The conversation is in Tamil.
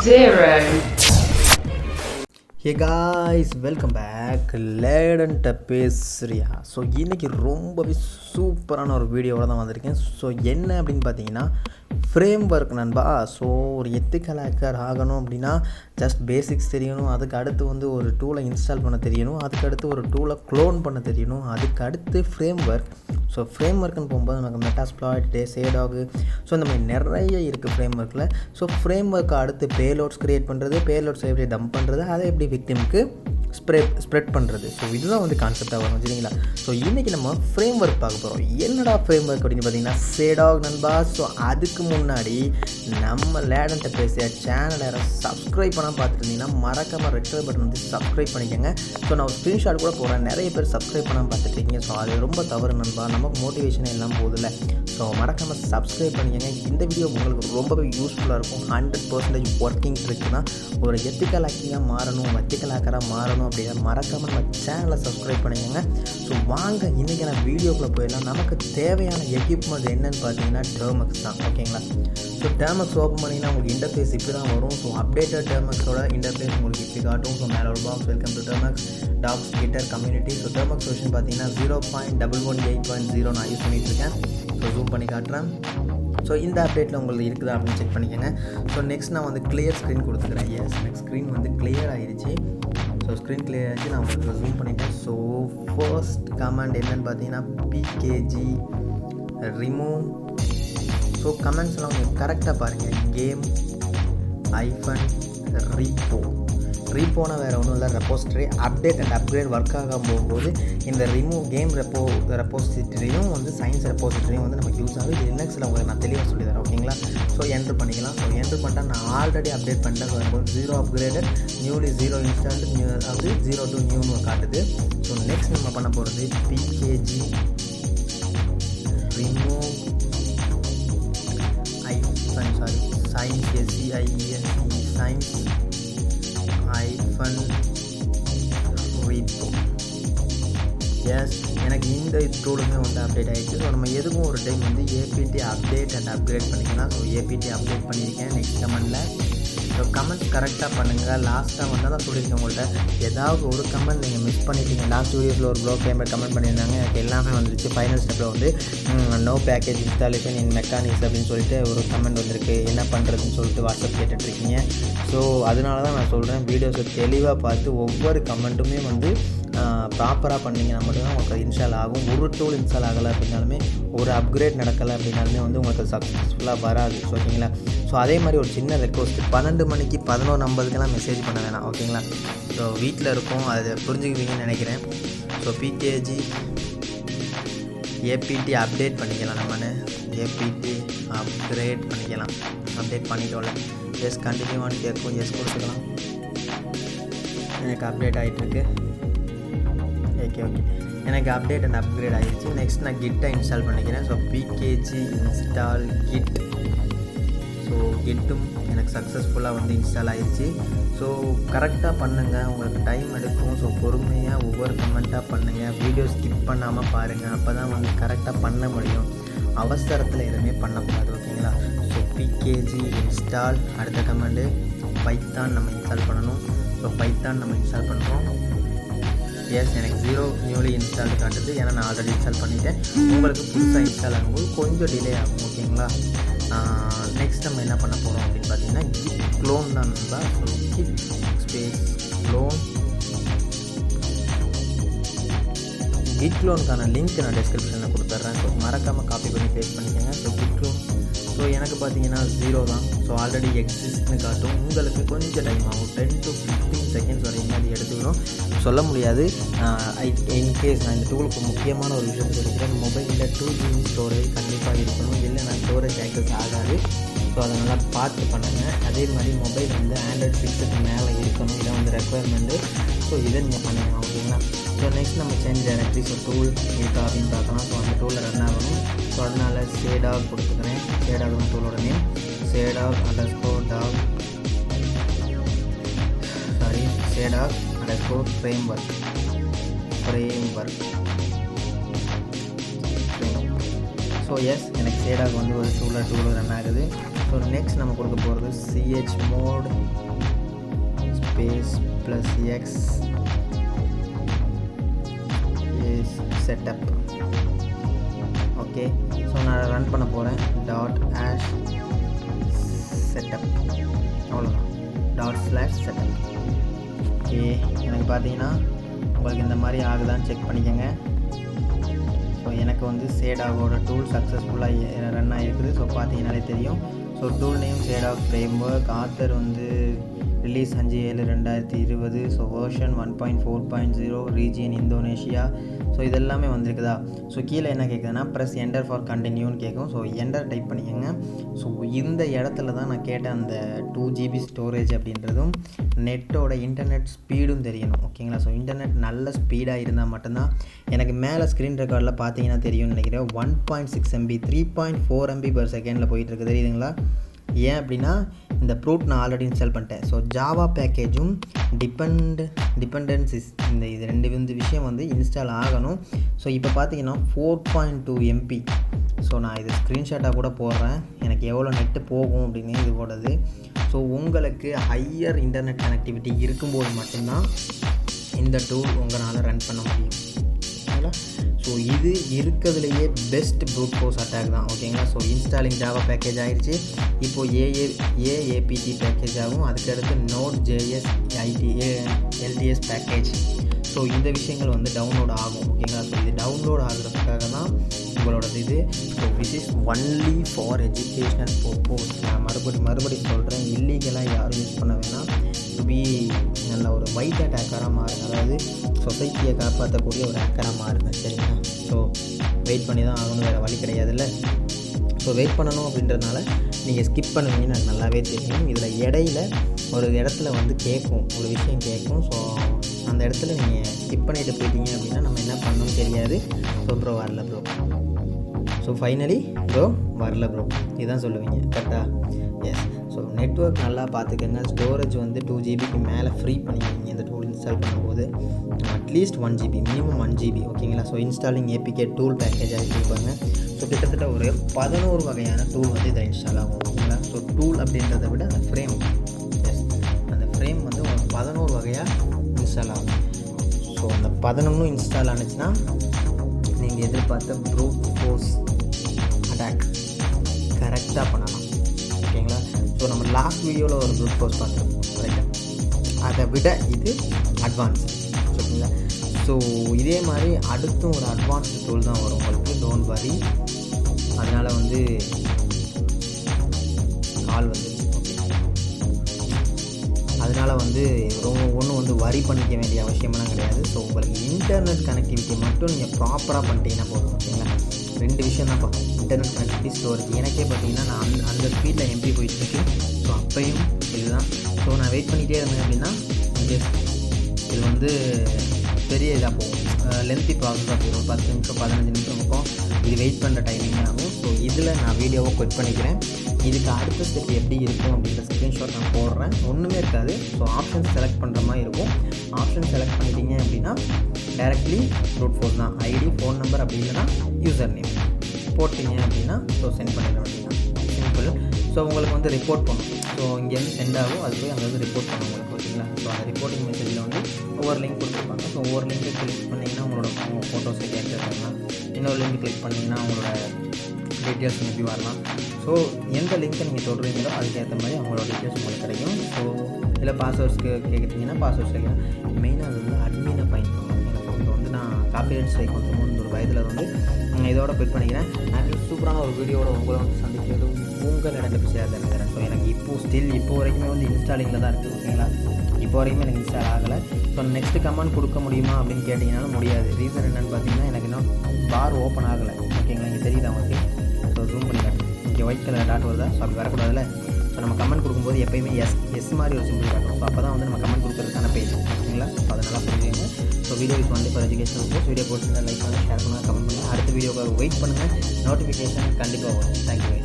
Zero. Hey guys, welcome back. லேடன்ட்ட பேசுறியா? ஸோ இன்றைக்கி ரொம்பவே சூப்பரான ஒரு வீடியோவோட தான் வந்திருக்கேன். ஸோ என்ன அப்படின்னு பார்த்தீங்கன்னா, ஃப்ரேம் ஒர்க் நண்பா. ஸோ ஒரு எத்திக்கல் ஹேக்கர் ஆகணும் அப்படின்னா ஜஸ்ட் பேசிக்ஸ் தெரியணும். அதுக்கு அடுத்து வந்து ஒரு டூலை இன்ஸ்டால் பண்ண தெரியணும். அதுக்கு அடுத்து ஒரு டூலை க்ளோன் பண்ண தெரியணும். அதுக்கு அடுத்து ஃப்ரேம் ஒர்க். ஸோ ஃப்ரேம் ஒர்க்குன்னு போகும்போது நமக்கு மெட்டாஸ்ப்ளாய்ட், சேடாகு, ஸோ இந்த மாதிரி நிறைய இருக்குது ஃப்ரேம் ஒர்க்கில். ஸோ ஃப்ரேம் ஒர்க்கு அடுத்து பேலோட்ஸ் க்ரியேட் பண்ணுறது, பேலோட்ஸை எப்படி டம்ப் பண்ணுறது, அதை எப்படி விக்டிமுக்கு ஸ்ப்ரெட் பண்ணுறது. ஸோ இதுதான் வந்து கான்செப்டாக வரும், சரிங்களா? ஸோ இன்றைக்கி நம்ம ஃப்ரேம் ஒர்க் பார்க்க போகிறோம். என்னடா ஃப்ரேம் ஒர்க் அப்படின்னு பார்த்தீங்கன்னா, சேடாக் நண்பா. ஸோ அதுக்கு முன்னாடி நம்ம லேடன்ட்ட பேசிய சேனலை சப்ஸ்கிரைப் பண்ணால் பார்த்துட்டு இருந்தீங்கன்னா மறக்காமல் ரெட் கலர் பட்டன் வந்து சப்ஸ்கிரைப் பண்ணிக்கோங்க. ஸோ நான் ஒரு ஸ்க்ரீன்ஷாட் கூட போகிறேன், நிறைய பேர் சப்ஸ்கிரைப் பண்ணாமல் பார்த்துட்ருக்கீங்க. ஸோ அது ரொம்ப தவறு நண்பா, நமக்கு மோட்டிவேஷன் எல்லாம் போதில்லை. ஸோ மறக்காமல் சப்ஸ்கிரைப் பண்ணிக்கோங்க. இந்த வீடியோ உங்களுக்கு ரொம்பவே யூஸ்ஃபுல்லாக இருக்கும். 100% ஒர்க்கிங் ட்ரிக் தான். ஒரு எத்திக்கல் ஹேக்கராக மாறணும், எத்திக்கல் ஹேக்கராக மாறணும் அப்படின்னா மறக்காமல் நம்ம சேனலை சப்ஸ்கிரைப் பண்ணிக்கோங்க. ஸோ வாங்க இன்றைக்கி நான் வீடியோக்குள்ளே போயிடலாம். நமக்கு தேவையான எக்யூப்மெண்ட் என்னன்னு பார்த்தீங்கன்னா டெர்மெக்ஸ் தான், ஓகேங்களா? ஸோ டெர்மெக்ஸ் ஓப்பன் பண்ணிங்கன்னா உங்களுக்கு இன்டர்ஃபேஸ் இப்படி தான் வரும். ஸோ அப்டேட்டட் டெர்மெக்ஸோட இன்டர்ஃபேஸ் உங்களுக்கு இப்படி காட்டும். ஸோ மேலே ஒரு box, welcome to Termux docs Gitter community. So Termux version பார்த்தீங்கன்னா 0.118.0 நான் யூஸ் பண்ணிகிட்ருக்கேன். ஸோ ஜூம் பண்ணி காட்டுறேன். ஸோ இந்த அப்டேட்டில் உங்களுக்கு இருக்குதா அப்படின்னு செக் பண்ணிக்கோங்க. ஸோ நெக்ஸ்ட் நான் வந்து கிளியர் ஸ்க்ரீன் கொடுத்துக்கிறேன். எஸ், எனக்கு ஸ்க்ரீன் வந்து கிளியர் ஆகிடுச்சு. ஸோ ஸ்க்ரீன் கிளியர் ஆகிடுச்சு, நான் உங்களுக்கு ஜூம் பண்ணிட்டேன். ஸோ ஃபர்ஸ்ட் கமெண்ட் என்னென்னு பார்த்தீங்கன்னா பிகேஜி ரிமூவ். ஸோ கமெண்ட்ஸ்லாம் உங்களுக்கு கரெக்டாக பாருங்கள். கேம் ஐஃபன் ரீப்போனா வேறு ஒன்றும் இல்லை, repository. Update and upgrade work ஆக போகும்போது இந்த ரிமூவ் கேம் ரெப்போசிட்டரியும் வந்து சயின்ஸ் ரெப்போசிட்டரியும் வந்து நமக்கு யூஸ் ஆகுது. இது லினக்ஸில் உங்களுக்கு நான் தெளிவாக சொல்லி தரேன், ஓகேங்களா? ஸோ என்ட்ரு பண்ணிக்கலாம். ஸோ என்ட்ரு பண்ணிட்டா நான் ஆல்ரெடி அப்டேட் பண்ணிட்டேன். ஸோ எனக்கு 0 அப்கிரேடட், நியூலி 0 இன்ஸ்டால்டு, அது 0 to நியூன்னு காட்டுது. ஸோ நெக்ஸ்ட் நம்ம பண்ண போகிறது PKG remove science SCIENCE science hyphen repo. Yes, எனக்கு இந்த டூலுமே வந்து அப்டேட் ஆகிடுச்சு. ஸோ நம்ம எதுக்கும் ஒரு டைம் வந்து ஏபிடி அப்டேட் அண்ட் அப்கிரேட் பண்ணிக்கலாம். ஸோ ஏபிடி அப்டேட் பண்ணியிருக்கேன் நெக்ஸ்ட் கமெண்டில். ஸோ கமெண்ட்ஸ் கரெக்டாக பண்ணுங்கள். லாஸ்ட்டாக வந்து தான் சொல்லியிருக்கேன் உங்கள்கிட்ட, ஏதாவது ஒரு கமெண்ட் நீங்கள் மிஸ் பண்ணிட்டீங்க. லாஸ்ட் வீடியோஸில் ஒரு ப்ளோ கேமர் கமெண்ட் பண்ணியிருந்தாங்க, எனக்கு எல்லாமே வந்துருச்சு. ஃபைனல் ஸ்டெப்பில் வந்து நோ பேக்கேஜ் இன்ஸ்டாலேஷன் இன் மெக்கானிக்ஸ் அப்படின்னு சொல்லிட்டு ஒரு கமெண்ட் வந்திருக்கு. என்ன பண்ணுறதுன்னு சொல்லிட்டு வாட்ஸ்அப் கேட்டுட்ருக்கீங்க. ஸோ அதனால தான் நான் சொல்கிறேன், வீடியோஸை தெளிவாக பார்த்து ஒவ்வொரு கமெண்ட்டுமே வந்து ப்ராப்பராக பண்ணிங்கன்னா மட்டும்தான் உங்களுக்கு இன்ஸ்டால் ஆகும். ஒரு டூல் இன்ஸ்டால் ஆகலை அப்படின்னாலுமே, ஒரு அப்கிரேட் நடக்கலை அப்படின்னாலுமே வந்து உங்களுக்கு சக்ஸஸ்ஃபுல்லாக வராது, ஓகேங்களா? ஸோ அதே மாதிரி ஒரு சின்ன ரெக்வஸ்ட், 12 மணிக்கு 11:50க்கெல்லாம் மெசேஜ் பண்ண வேணாம், ஓகேங்களா? ஸோ வீட்டில் இருக்கும், அதை புரிஞ்சுக்குவீங்கன்னு நினைக்கிறேன். ஸோ பிகேஜி ஏபிடி அப்டேட் பண்ணிக்கலாம். நம்ம ஏபிடி அப்கிரேட் பண்ணிக்கலாம். அப்டேட் பண்ணிட்டோம்ல, எஸ் கண்டினியூவானு கேட்கும், எஸ் கொடுத்துக்கலாம். எனக்கு அப்டேட் ஆகிட்டுருக்கு. ஓகே, எனக்கு அப்டேட் அண்ட் அப்கிரேட் ஆகிடுச்சு. நெக்ஸ்ட் நான் கிட்டை இன்ஸ்டால் பண்ணிக்கிறேன். So PKG install kit. So கிட்டும் எனக்கு சக்ஸஸ்ஃபுல்லாக வந்து இன்ஸ்டால் ஆகிடுச்சு. ஸோ கரெக்டாக பண்ணுங்கள், உங்களுக்கு டைம் எடுக்கும். ஸோ பொறுமையாக ஒவ்வொரு கமெண்ட்டாக பண்ணுங்கள், வீடியோ ஸ்கிப் பண்ணாமல் பாருங்கள். அப்போ தான் வந்து கரெக்டாக பண்ண முடியும். அவசரத்தில் எதுவுமே பண்ணக்கூடாது, ஓகேங்களா? So PKG install. அடுத்த கமெண்டு பைத்தான் நம்ம இன்ஸ்டால் பண்ணணும். ஸோ பைத்தான் நம்ம இன்ஸ்டால் பண்ணுறோம். எஸ், எனக்கு 0 நியூலி இன்ஸ்டால் காட்டுது, ஏன்னா நான் ஆல்ரெடி இன்ஸ்டால் பண்ணிவிட்டேன். உங்களுக்கு புதுசாக இன்ஸ்டால் ஆகும்போது கொஞ்சம் டிலே ஆகும், ஓகேங்களா? நெக்ஸ்ட் நம்ம என்ன பண்ண போகிறோம் அப்படின்னு பார்த்தீங்கன்னா கிட் க்ளோன் தான் நண்பா. So git space clone. Git க்ளோனுக்கான லிங்க் நான் டிஸ்கிரிப்ஷனில் கொடுத்துட்றேன். ஸோ மறக்காமல் காப்பி பண்ணி பேஸ்ட் பண்ணிக்கோங்க. So kit clone. ஸோ எனக்கு பார்த்தீங்கன்னா 0 தான். ஸோ ஆல்ரெடி எக்ஸிஸ்ட்னு காட்டும். உங்களுக்கு கொஞ்சம் டைம் ஆகும், 10 to 15 செகண்ட்ஸ் வரைக்கும் அது எடுத்துக்கணும், சொல்ல முடியாது. இன்கேஸ் நான் இந்த டூலுக்கு முக்கியமான ஒரு விஷயத்தை சொல்லிக்கிறேன். மொபைலில் 2GB ஸ்டோரேஜ் கண்டிப்பாக இருக்கணும், இல்லைனா ஸ்டோரேஜ் ஆக்சஸ் ஆகாது. ஸோ அதை நல்லா பார்த்து பண்ணுங்கள். அதே மாதிரி மொபைல் வந்து Android 6க்கு மேலே இருக்கணும், இதை வந்து ரெக்குவயர்மெண்ட்டு. ஸோ இதை நீங்கள் பண்ணுங்கள், ஓகேங்களா? ஸோ நெக்ஸ்ட் நம்ம சேஞ்ச் டைரக்டரி. ஸோ டூல் இருக்கா அப்படின்னு பார்க்கலாம். ஸோ அந்த டூலில் ரன் ஆகணும். ஸோ அதனால் சேடாக் கொடுத்துக்கிறேன். சேடாக் தான் டூலோட நேம். சேடாக் _டாக் சேடாக் _ஃப்ரேம்வொர்க். ஸோ எஸ், எனக்கு சேடாக் வந்து ஒரு டூலில் ரன் ஆகுது. ஸோ நெக்ஸ்ட் நம்ம கொடுக்க போகிறது chmod space +x is setup. Okay, so நான் ரன் பண்ண போகிறேன் .hash setup, அவ்வளோதான் ./setup. ஓகே, எனக்கு பார்த்தீங்கன்னா உங்களுக்கு இந்த மாதிரி ஆகுதான்னு செக் பண்ணிக்கோங்க. ஸோ எனக்கு வந்து சேடாகோட டூல் சக்ஸஸ்ஃபுல்லாக ரன் ஆகிருக்குது. ஸோ பார்த்தீங்கன்னாலே தெரியும். ஸோ டூல் நேம் சேடாக் ஃப்ரேம்வொர்க், ஆத்தர் வந்து release 5/7/2020. So version 1.4.0, region Indonesia. So இதெல்லாமே வந்திருக்குதா. ஸோ கீழே என்ன கேட்குதுன்னா ப்ரெஸ் என்டர் ஃபார் கண்டினியூன்னு கேட்கும். ஸோ என்டர் டைப் பண்ணிக்கோங்க. ஸோ இந்த இடத்துல தான் நான் கேட்ட அந்த 2 GB ஸ்டோரேஜ் அப்படின்றதும் நெட்டோட இன்டர்நெட் ஸ்பீடும் தெரியணும். ஓகேங்களா. ஸோ இன்டர்நெட் நல்ல ஸ்பீடாக இருந்தால் மட்டும்தான். எனக்கு மேலே ஸ்க்ரீன் ரெக்கார்டில் பார்த்தீங்கன்னா தெரியும்னு நினைக்கிறேன் 1.6 MB 3.4 MB/s போயிட்டுருக்கு, தெரியுதுங்களா. ஏன் அப்படின்னா இந்த ப்ரூட் நான் ஆல்ரெடி இன்ஸ்டால் பண்ணிட்டேன். ஸோ ஜாவா பேக்கேஜும் டிபெண்டன்சிஸ் இது ரெண்டு விஷயம் வந்து இன்ஸ்டால் ஆகணும். ஸோ இப்போ பார்த்தீங்கன்னா 4.2 MB. ஸோ நான் இது ஸ்க்ரீன்ஷாட்டாக கூட போடுறேன், எனக்கு எவ்வளோ நெட்டு போகும் அப்படின்னு இது போடுறது. ஸோ உங்களுக்கு ஹையர் இன்டர்நெட் கனெக்டிவிட்டி இருக்கும்போது மட்டும்தான் இந்த டூல் உங்களால் ரன் பண்ண முடியும். ஓகேங்களா. ஸோ இது இருக்கிறதுலையே பெஸ்ட் ப்ரூட் ஃபோர்ஸ் அட்டாக் தான். ஓகேங்களா. ஸோ இன்ஸ்டாலிங் ஜாவா பேக்கேஜ் ஆகிடுச்சு. இப்போது AAPT பேக்கேஜ் ஆகும். அதுக்கடுத்து Node.js LTS பேக்கேஜ். ஸோ இந்த விஷயங்கள் வந்து டவுன்லோட் ஆகும். ஓகேங்களா. ஸோ இது டவுன்லோட் ஆகுறதுக்காக தான் உங்களோடது இது. So this is only for educational purpose. நான் மறுபடியும் சொல்கிறேன், இல்லீகலாக யாரும் யூஸ் பண்ண வேணாம். டு பி நல்ல ஒரு ஒயிட் ஹேட் ஹேக்கராக மாறுங்க, அதாவது சொசைட்டியை காப்பாற்றக்கூடிய ஒரு ஹேக்கராக மாறுங்க. சரிங்களா. ஸோ வெயிட் பண்ணி தான் ஆகணும், வேறு வழி கிடையாதுல்ல. ஸோ வெயிட் பண்ணணும் அப்படின்றதுனால நீங்கள் ஸ்கிப் பண்ணுவீங்கன்னு எனக்கு நல்லாவே தெரியும். இதில் இடையில ஒரு இடத்துல வந்து கேட்கும், ஒரு விஷயம் கேட்கும். ஸோ அந்த இடத்துல நீங்கள் ஸ்கிப் பண்ணிட்டு போயிட்டீங்க அப்படின்னா நம்ம என்ன பண்ணணும்னு தெரியாது. ஸோ ப்ரோ வரல ப்ரோ, ஸோ ஃபைனலி ப்ரோ வரல ப்ரோ, இதுதான் சொல்லுவீங்க கரெக்டாக. எஸ். ஸோ நெட்வொர்க் நல்லா பார்த்துக்கங்க. ஸ்டோரேஜ் வந்து 2 GBக்கு மேலே ஃப்ரீ பண்ணிக்கிங்க இந்த டூல் இன்ஸ்டால் பண்ணும்போது. At least 1 GB, minimum 1 GB. ஓகேங்களா. So installing APK tool package ஆகிருப்பாங்க. ஸோ கிட்டத்தட்ட ஒரு 11 வகையான டூல் வந்து இதை இன்ஸ்டால் ஆகும். ஓகேங்களா. ஸோ டூல் அப்படின்றத விட அந்த ஃப்ரேம், எஸ், அந்த ஃப்ரேம் வந்து ஒரு 11 வகையாக இன்ஸ்டால் ஆகும். ஸோ அந்த 11 இன்ஸ்டால் ஆனிச்சுன்னா நீங்கள் எதிர்பார்த்த ப்ரூட் ஃபோர்ஸ் அட்டாக் கரெக்டாக பண்ணலாம். ஓகேங்களா. ஸோ நம்ம லாஸ்ட் வீடியோவில் ஒரு ப்ரூட் ஃபோர்ஸ் பார்த்தோம் கரெக்டாக, அதை விட இது அட்வான்ஸ். ஓகேங்களா. ஸோ இதே மாதிரி அடுத்தும் ஒரு அட்வான்ஸ்டு டூல் தான் வரும் உங்களுக்கு, டோன்ட் வரி. அதனால் வந்து கால் வந்துடுச்சு. ஓகே, அதனால் வந்து ஒன்றும் வந்து வரி பண்ணிக்க வேண்டிய அவசியமெல்லாம் கிடையாது. ஸோ உங்களுக்கு இன்டர்நெட் கனெக்டிவிட்டி மட்டும் நீங்கள் ப்ராப்பராக பண்ணிட்டீங்கன்னா போதும். ஓகேங்களா. 2 விஷயம் தான் பார்க்கணும், இன்டர்நெட் கனெக்டிவிட்டி, ஸ்டோரேஜ். எனக்கே பார்த்தீங்கன்னா நான் அந்த ஸ்பீடில் MP போயிட்டுருக்கு. ஸோ அப்பையும் இதுதான். ஸோ நான் வெயிட் பண்ணிகிட்டே இருந்தேன் அப்படின்னா இது வந்து பெரிய இதாக போகும், லென்த்தி ப்ராசஸாக போகும். 10 நிமிஷம் 15 நிமிஷம் இருக்கும். இது வெயிட் பண்ணுற டைமிங் ஆகும். ஸோ இதில் நான் வீடியோவை குவிட் பண்ணிக்கிறேன். இதுக்கு அடுத்த ஸ்டெப் எப்படி இருக்கும் அப்படின்ற ஸ்க்ரீன்ஷாட் நான் போடுறேன். ஒன்றுமே இருக்காது. ஸோ ஆப்ஷன் செலக்ட் பண்ணுற மாதிரி இருக்கும். ஆப்ஷன் செலக்ட் பண்ணிட்டீங்க அப்படின்னா டைரெக்ட்லி ப்ரூட் ஃபோர்ஸ் தான். ஐடி, ஃபோன் நம்பர், அப்படி இல்லைனா யூசர் நேம் போட்டிங்க அப்படின்னா ஸோ சென்ட் பண்ணிடுறேன் அப்படின்னா சிம்பிள். ஸோ உங்களுக்கு வந்து ரிப்போர்ட் பண்ணும். ஸோ இங்கேருந்து சென்ட் ஆகும், அது போய் அங்கேருந்து ரிப்போர்ட் பண்ணும் உங்களுக்கு. ஓகேங்களா. ஸோ அந்த ரிப்போர்ட்டிங் மெசேஜில் வந்து ஒவ்வொரு லிங்க் கொடுத்துருப்பாங்க. ஸோ ஒவ்வொரு லிங்க்கு கிளிக் பண்ணிங்கன்னா உங்களோட ஃபோட்டோஸை கேப்சர் பண்ணலாம். இன்னொரு லிங்க் கிளிக் பண்ணிங்கன்னா உங்களோட டீட்டெயில்ஸ் எப்படி வரலாம். ஸோ எந்த லிங்க்கை நீங்கள் தொடுறீங்களோ அதுக்கேற்ற மாதிரி அவங்களோட டீட்டெயில்ஸ் உங்களுக்கு கிடைக்கும். ஸோ இதில் பாஸ்வேர்ட்ஸ்க்கு கேட்குறீங்கன்னா பாஸ்வேர்ட்ஸ் கேட்கலாம். மெயினாக அது வந்து அட்மினை ஃபைன் பண்ணணும். இப்போ வந்து நான் காப்பிரைட் ஸ்ட்ரைக் வந்துருமோன்னு ஒரு பயத்தில் வந்து இதோட குவிட் பண்ணிக்கிறேன். அண்ட் சூப்பரான ஒரு வீடியோட உங்களை வந்து சந்திக்கிறது உங்கள் இடத்துல ஷேர் தருகிறேன். ஸோ எனக்கு இப்போ வரைக்குமே வந்து இன்ஸ்டாலிங்கில் தான் இருக்குது. ஓகேங்களா. இப்போ வரைக்குமே எனக்கு இன்ஸ்டால் ஆகலை. ஸோ நெக்ஸ்ட்டு கமெண்ட் கொடுக்க முடியுமா அப்படின்னு கேட்டிங்கனாலும் முடியாது. ரீசன் என்னென்னு பார்த்தீங்கன்னா எனக்கு இன்னும் பார் ஓப்பன் ஆகலை. ஓகேங்களா. இங்கே தெரியுது அவங்களுக்கு. ஸோ ஜூம் பண்ணி காட்டுறேன். இங்கே ஒயிட் கலர் டாட் வருதா. ஸோ அப்படி வரக்கூடாதுல்ல. ஸோ நம்ம கமெண்ட் கொடுக்கும்போது எப்போயுமே எஸ் மாதிரி ஒரு சிம்பிள் காட்டணும். ஸோ அப்போ தான் வந்து நம்ம கமெண்ட் கொடுக்குறதுக்கான பேஜ். ஓகேங்களா. ஸோ அதனால் புரிஞ்சுங்க. So video is only for education course. Video பிடிச்சிருந்தா லைக் பண்ணுங்கள், ஷேர் பண்ணுங்கள், கமெண்ட் பண்ணுங்கள். அடுத்த வீடியோக்காக வெயிட் பண்ணுங்கள். நோட்டிஃபிகேஷன் கண்டிப்பாக வரும். தேங்க்யூ.